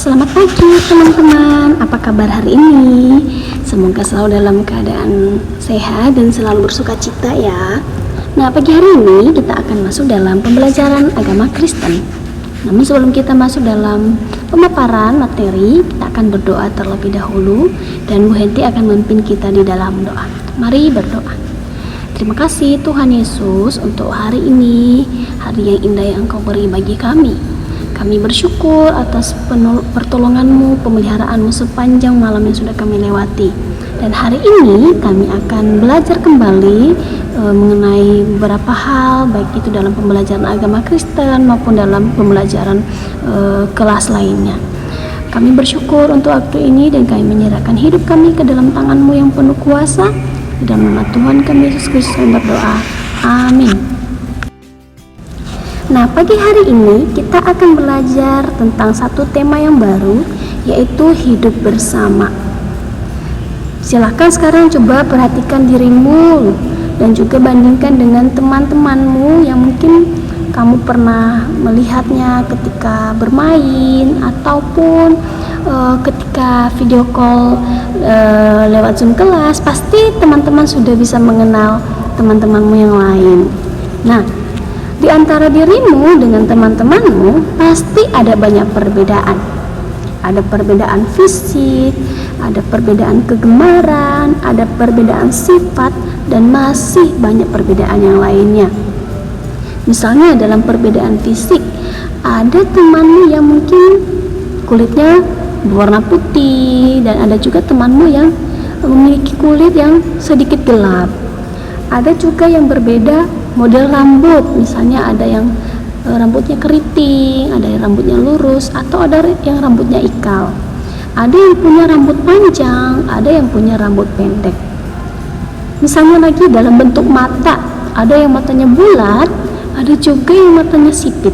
Selamat pagi teman-teman, apa kabar hari ini? Semoga selalu dalam keadaan sehat dan selalu bersuka cita ya. Nah, pagi hari ini kita akan masuk dalam pembelajaran agama Kristen. Namun sebelum kita masuk dalam pemaparan materi, kita akan berdoa terlebih dahulu dan Bu Henti akan memimpin kita di dalam doa. Mari berdoa. Terima kasih Tuhan Yesus untuk hari ini, hari yang indah yang Engkau beri bagi kami. Kami bersyukur atas pertolongan-Mu, pemeliharaanmu sepanjang malam yang sudah kami lewati. Dan hari ini kami akan belajar kembali mengenai beberapa hal, baik itu dalam pembelajaran agama Kristen maupun dalam pembelajaran kelas lainnya. Kami bersyukur untuk waktu ini dan kami menyerahkan hidup kami ke dalam tangan-Mu yang penuh kuasa. Di dalam nama Tuhan kami Yesus Kristus kami berdoa. Amin. Nah, pagi hari ini kita akan belajar tentang satu tema yang baru, yaitu hidup bersama. Silahkan sekarang coba perhatikan dirimu dan juga bandingkan dengan teman-temanmu yang mungkin kamu pernah melihatnya ketika bermain ataupun ketika video call lewat Zoom kelas. Pasti teman-teman sudah bisa mengenal teman-temanmu yang lain. Nah, di antara dirimu dengan teman-temanmu pasti ada banyak perbedaan. Ada perbedaan fisik, ada perbedaan kegemaran, ada perbedaan sifat, dan masih banyak perbedaan yang lainnya. Misalnya dalam perbedaan fisik, ada temanmu yang mungkin kulitnya berwarna putih, dan ada juga temanmu yang memiliki kulit yang sedikit gelap. Ada juga yang berbeda model rambut, misalnya ada yang rambutnya keriting, ada yang rambutnya lurus, atau ada yang rambutnya ikal. Ada yang punya rambut panjang, ada yang punya rambut pendek. Misalnya lagi dalam bentuk mata, ada yang matanya bulat, ada juga yang matanya sipit.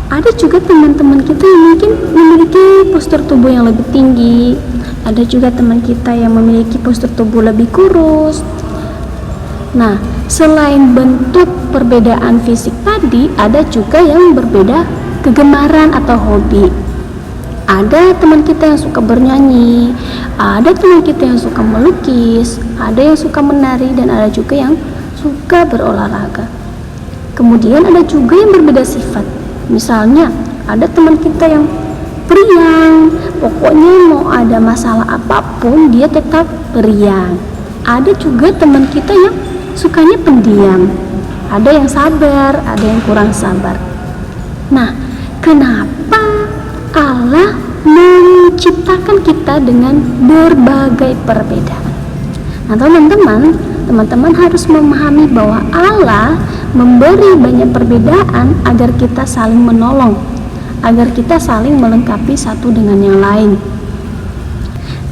Ada juga teman-teman kita yang mungkin memiliki postur tubuh yang lebih tinggi. Ada juga teman kita yang memiliki postur tubuh lebih kurus. Nah, selain bentuk perbedaan fisik tadi, ada juga yang berbeda kegemaran atau hobi. Ada teman kita yang suka bernyanyi, ada teman kita yang suka melukis, ada yang suka menari, dan ada juga yang suka berolahraga. Kemudian ada juga yang berbeda sifat. Misalnya, ada teman kita yang periang, pokoknya mau ada masalah apapun dia tetap periang. Ada juga teman kita yang sukanya pendiam, ada yang sabar, ada yang kurang sabar. Nah, kenapa Allah menciptakan kita dengan berbagai perbedaan? Nah, teman-teman harus memahami bahwa Allah memberi banyak perbedaan agar kita saling menolong, agar kita saling melengkapi satu dengan yang lain.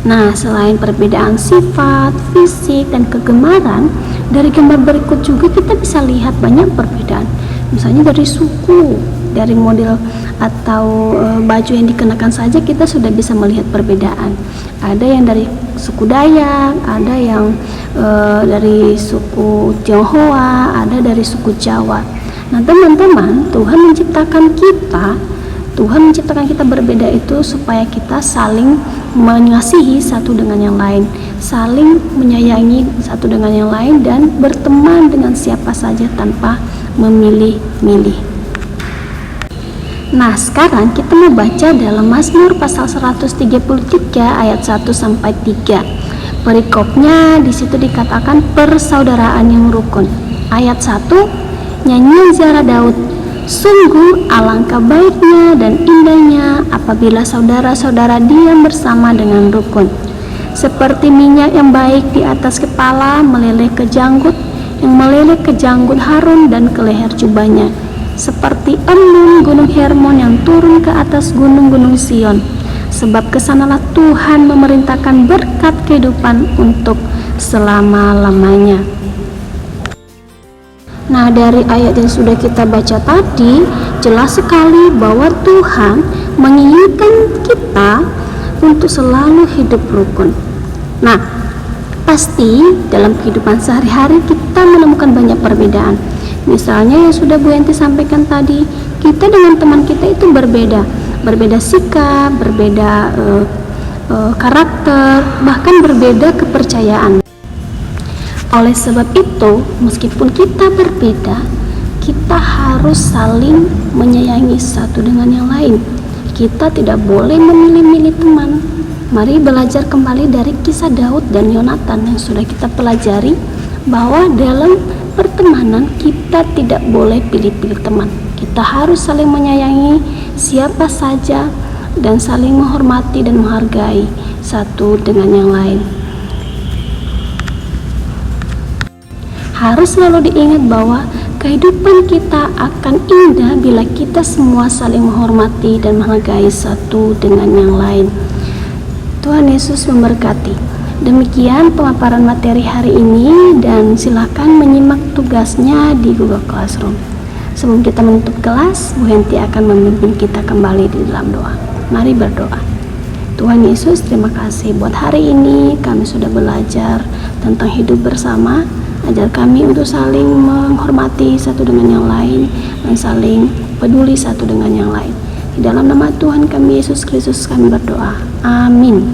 Nah, selain perbedaan sifat, fisik, dan kegemaran, dari gambar berikut juga kita bisa lihat banyak perbedaan. Misalnya dari suku, dari model atau baju yang dikenakan saja kita sudah bisa melihat perbedaan. Ada yang dari suku Dayak, ada yang dari suku Tionghoa, ada dari suku Jawa. Nah, teman-teman, Tuhan menciptakan kita berbeda itu supaya kita saling mengasihi satu dengan yang lain, saling menyayangi satu dengan yang lain, dan berteman dengan siapa saja tanpa memilih-milih. Nah, sekarang kita mau baca dalam Mazmur pasal 133 ayat 1-3. Perikopnya di situ dikatakan persaudaraan yang rukun. Ayat 1, nyanyian ziarah Daud. Sungguh alangkah baiknya dan indahnya apabila saudara-saudara diam bersama dengan rukun. Seperti minyak yang baik di atas kepala meleleh ke janggut, yang meleleh ke janggut Harun dan ke leher jubahnya. Seperti embun gunung Hermon yang turun ke atas gunung-gunung Sion. Sebab kesanalah Tuhan memerintahkan berkat kehidupan untuk selama-lamanya. Nah, dari ayat yang sudah kita baca tadi, jelas sekali bahwa Tuhan menginginkan kita untuk selalu hidup rukun. Nah, pasti dalam kehidupan sehari-hari kita menemukan banyak perbedaan. Misalnya yang sudah Bu Yanti sampaikan tadi, kita dengan teman kita itu berbeda. berbeda sikap, berbeda karakter, bahkan berbeda kepercayaan. Oleh sebab itu, meskipun kita berbeda, kita harus saling menyayangi satu dengan yang lain. Kita tidak boleh memilih-milih teman. Mari belajar kembali dari kisah Daud dan Yonatan yang sudah kita pelajari, bahwa dalam pertemanan kita tidak boleh pilih-pilih teman. Kita harus saling menyayangi siapa saja dan saling menghormati dan menghargai satu dengan yang lain. Harus selalu diingat bahwa kehidupan kita akan indah bila kita semua saling menghormati dan menghargai satu dengan yang lain. Tuhan Yesus memberkati. Demikian pemaparan materi hari ini, dan silakan menyimak tugasnya di Google Classroom. Sebelum kita menutup kelas, Bu Henti akan memimpin kita kembali di dalam doa. Mari berdoa. Tuhan Yesus, terima kasih buat hari ini kami sudah belajar tentang hidup bersama. Ajar kami untuk saling menghormati satu dengan yang lain dan saling peduli satu dengan yang lain. Di dalam nama Tuhan kami Yesus Kristus kami berdoa. Amin.